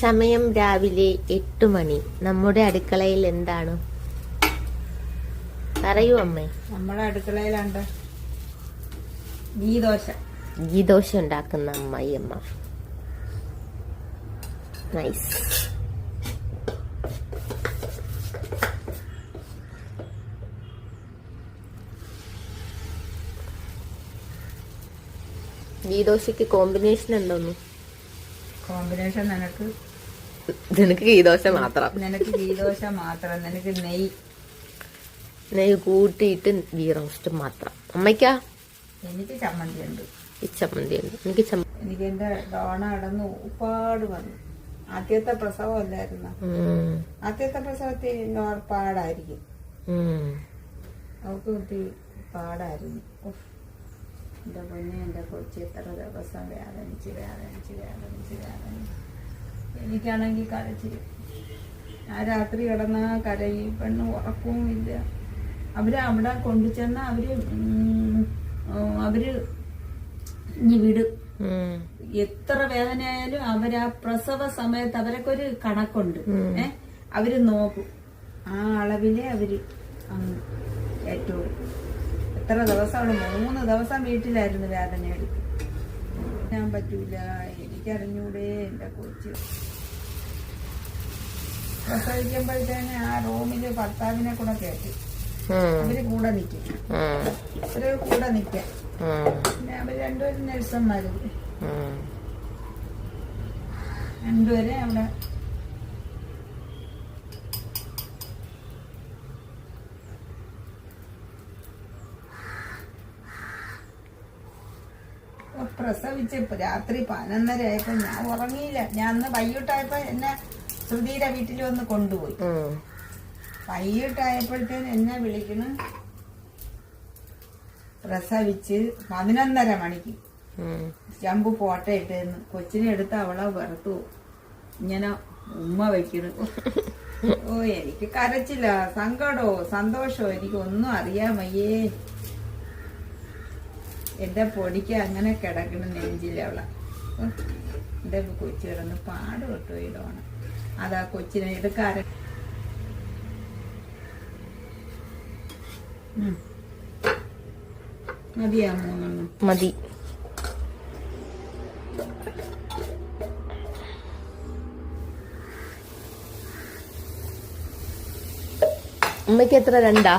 സമയം രാവിലെ 8 മണി. നമ്മുടെ അടുക്കളയിൽ എന്താണ്? പറയൂ അമ്മേ. നമ്മളെ അടുക്കളയിലുണ്ട് ഗീദോശ. ഗീദോശ ഉണ്ടാക്കുന്ന അമ്മ. നൈസ്. ഗീദോശക്ക് കോമ്പിനേഷൻ എന്തോന്നു? കോമ്പിനേഷൻ നിനക്ക് ഗീദോശ മാത്രം. നിനക്ക് ഗീദോശ മാത്രം. നിനക്ക് നെയ്യ് കൂട്ടിയിട്ട് ഗീ റോസ്റ്റ് മാത്രം. അമ്മയ്ക്കാ? എനിക്ക് ചമ്മന്തി ഉണ്ട്. എനിക്ക് എനിക്ക് എന്റെ ഡോണ അടന്ന് ഉപ്പാട് വന്നു. ആദ്യത്തെ പ്രസവം അല്ലായിരുന്നു. ആദ്യത്തെ പ്രസവത്തിൽ പാടായിരിക്കും. അവർക്ക് ഒത്തിരി പാടായിരുന്നു. എന്റെ പൊന്നെ, എന്റെ കൊച്ചി എത്ര ദിവസം വേദനിച്ച് എനിക്കാണെങ്കിൽ കരച്ചില്. ആ രാത്രി കിടന്ന കരയും. പെണ്ണ് ഉറക്കവും ഇല്ല. അവര് അവിടെ കൊണ്ടുചെന്ന അവര് ഇനി വിടും. എത്ര വേദനയായാലും അവരാ പ്രസവ സമയത്ത് അവരൊക്കെ ഒരു കണക്കുണ്ട്. അവര് നോക്കും. ആ അളവിലെ അവര് ഏറ്റവും എത്ര ദിവസം അവള് 3 ദിവസം വീട്ടിലായിരുന്നു വേദന എടുക്കും. ഞാൻ പറ്റൂല, എനിക്കറിഞ്ഞൂടെ എന്റെ കൊച്ചു. പ്രസവിക്കുമ്പോഴത്തേന് ആ റൂമില് ഭർത്താവിനെ കൂടെ കേട്ടി. അവര് കൂടെ നിൽക്കും. കൂടെ നിൽക്കാം. പിന്നെ അവര് രണ്ടുപേരും നഴ്സന്മാര്. രണ്ടുപേരെ അവിടെ പ്രസവിച്ച് രാത്രി 11:30 ആയപ്പോ ഞാൻ ഉറങ്ങിയില്ല. ഞാൻ അന്ന് വൈകിട്ടായപ്പോ എന്നെ ശ്രുതിയുടെ വീട്ടിൽ വന്ന് കൊണ്ടുപോയി. വൈകിട്ടായപ്പോഴത്തേന് എന്നെ വിളിക്കണം. പ്രസവിച്ച് 11:30 മണിക്ക് ചമ്പു ഫോട്ടോ ഇട്ടേന്ന്. കൊച്ചിനെ എടുത്ത് അവളെ വെറുത്തു ഇങ്ങനെ ഉമ്മ വയ്ക്കണം. ഓ, എനിക്ക് കരച്ചില്ല, സങ്കടോ സന്തോഷോ എനിക്ക് ഒന്നും അറിയാൻ വയ്യേ. എന്റെ പൊടിക്ക് അങ്ങനെ കിടക്കണം നെഞ്ചില്ല അവളെ. എന്റെ കൊച്ചു കിടന്ന് പാട് തൊട്ടു ഇടമാണ്. അതാ കൊച്ചിനെ എടുക്കാറ്. മതിയാ 3 മതി. അമ്മയ്ക്ക് എത്ര? 2